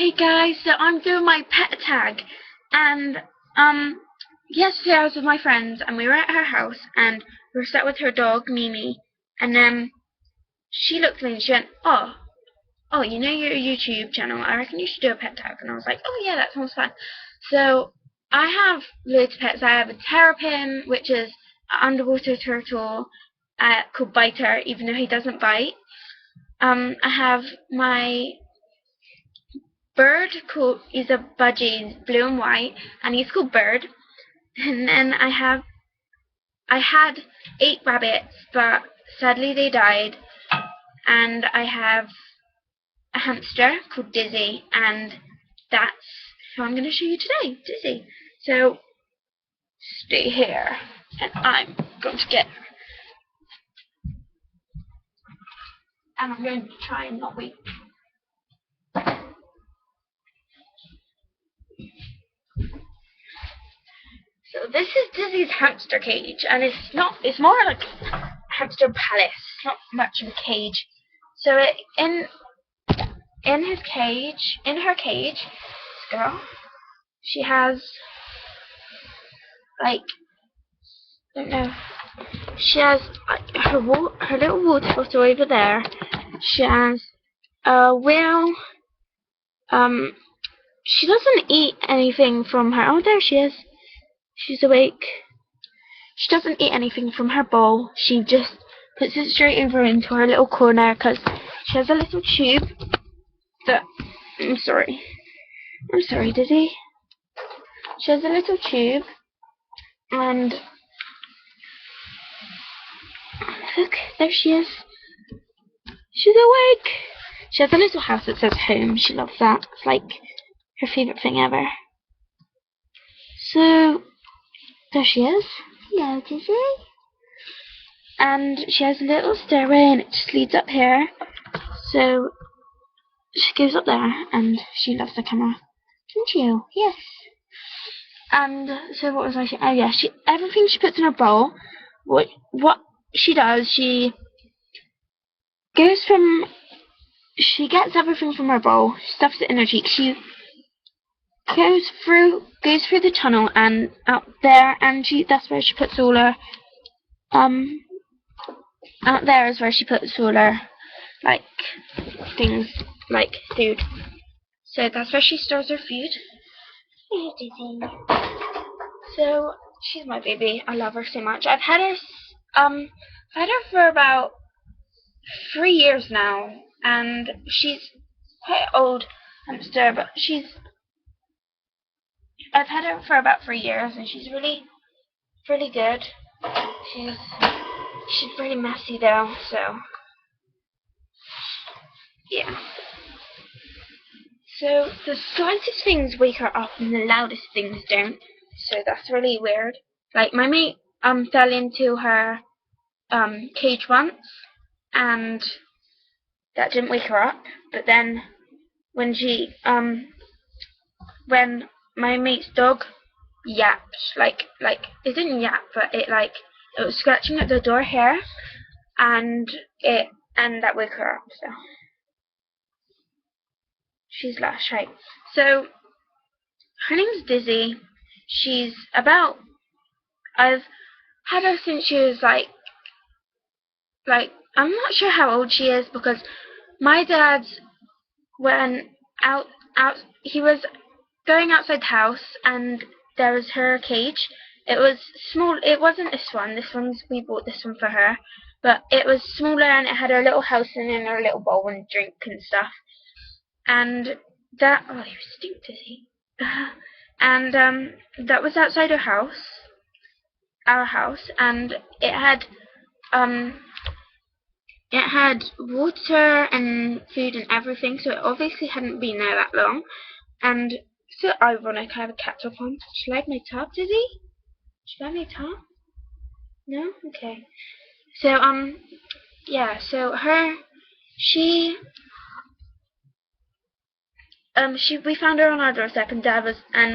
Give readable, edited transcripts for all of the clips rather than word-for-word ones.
Hey guys, so I'm doing my pet tag, and yesterday I was with my friends and we were at her house and we were sat with her dog Mimi, and then she looked at me and she went, "Oh, you know your YouTube channel? I reckon you should do a pet tag." And I was like, "Oh yeah, that sounds fun." So I have loads of pets. I have a terrapin, which is an underwater turtle, called Biter, even though he doesn't bite. I have my bird called is a budgie, he's blue and white, and he's called Bird. And then I had 8 rabbits, but sadly they died. And I have a hamster called Dizzy, and that's who I'm going to show you today, Dizzy. So stay here, and I'm going to get her. And I'm going to try and not wait. So this is Dizzy's hamster cage, and it's more like a hamster palace. It's not much of a cage. So in her cage, this girl, she has like, I don't know, she has like her little water bottle over there. She has a whale. She doesn't eat anything from her. Oh, there she is. She's awake. She doesn't eat anything from her bowl. She just puts it straight over into her little corner because she has a little tube that, I'm sorry, Dizzy. She has a little tube, and look, there she is. She's awake. She has a little house that says home. She loves that. It's like her favourite thing ever. So there she is. Hello, Dizzy. And she has a little stairway, and it just leads up here. So she goes up there, and she loves the camera. Don't you? Yes. And so what was I saying? Oh yeah, everything she puts in her bowl. What she does, she gets everything from her bowl, stuffs it in her cheek. She goes through the tunnel and out there, and that's where she puts all her out there is where she puts all her like things like food. So that's where she stores her food. Hey, Dizzy. So she's my baby. I love her so much. I've had her for about 3 years now, and she's quite old hamster, but I've had her for about 3 years, and she's really good. She's pretty messy though, so yeah. So the slightest things wake her up and the loudest things don't. So that's really weird. Like my mate fell into her cage once, and that didn't wake her up. But then when when my mate's dog yapped, like it didn't yap, but it was scratching at the door here, and that woke her up. So she's lush, right? So her name's Dizzy. I've had her since she was like I'm not sure how old she is, because my dad went out he was going outside the house, and there was her cage. It was small. It wasn't this one. We bought this one for her, but it was smaller, and it had her little house and her little bowl and drink and stuff. And that, oh, you stink, Dizzy. And that was outside our house, and it had water and food and everything, so it obviously hadn't been there that long. And so ironic, I have a cat top on. Should I have my top, Dizzy? Should I have my top? No? Okay. So, yeah, so we found her on our doorstep, and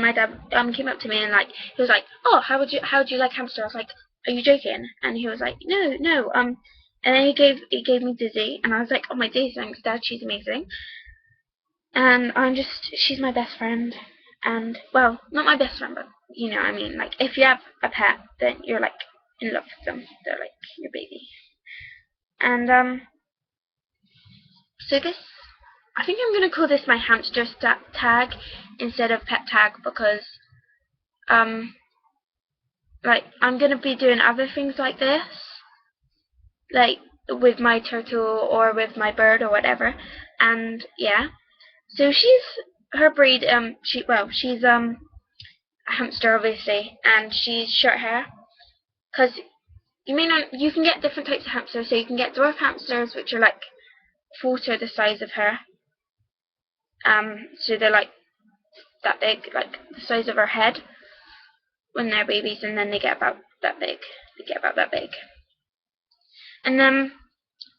my dad came up to me and he was like, "Oh, how would you like hamster?" I was like, "Are you joking?" And he was like, "No." And then he gave me Dizzy, and I was like, "Oh my days, thanks, Dad, she's amazing." and she's my best friend. And well, not my best friend, but you know, I mean, like if you have a pet, then you're like in love with them. They're like your baby. And so this, I think I'm gonna call this my hamster tag instead of pet tag, because um like I'm gonna be doing other things like this, like with my turtle or with my bird or whatever. And yeah, so she's her breed. She's a hamster obviously, and she's short hair. Cause you can get different types of hamsters. So you can get dwarf hamsters, which are like 1/4 the size of her. So they're like that big, like the size of her head when they're babies, and then they get about that big. They get about that big. And then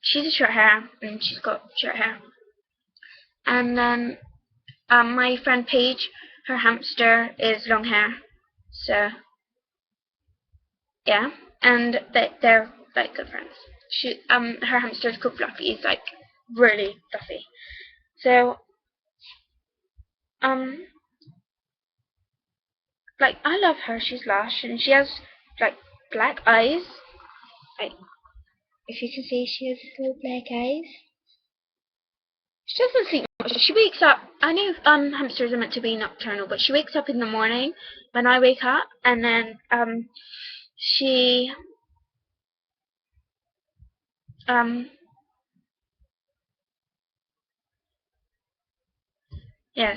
she's a short hair, and she's got short hair. And then my friend Paige, her hamster is long hair. So yeah, and they're like good friends. Her hamster is called Fluffy. He's like really fluffy. So um like I love her. She's lush, and she has like black eyes. Like if you can see, she has little black eyes. She doesn't sleep much. She wakes up. I know hamsters are meant to be nocturnal, but she wakes up in the morning when I wake up, and then she yes.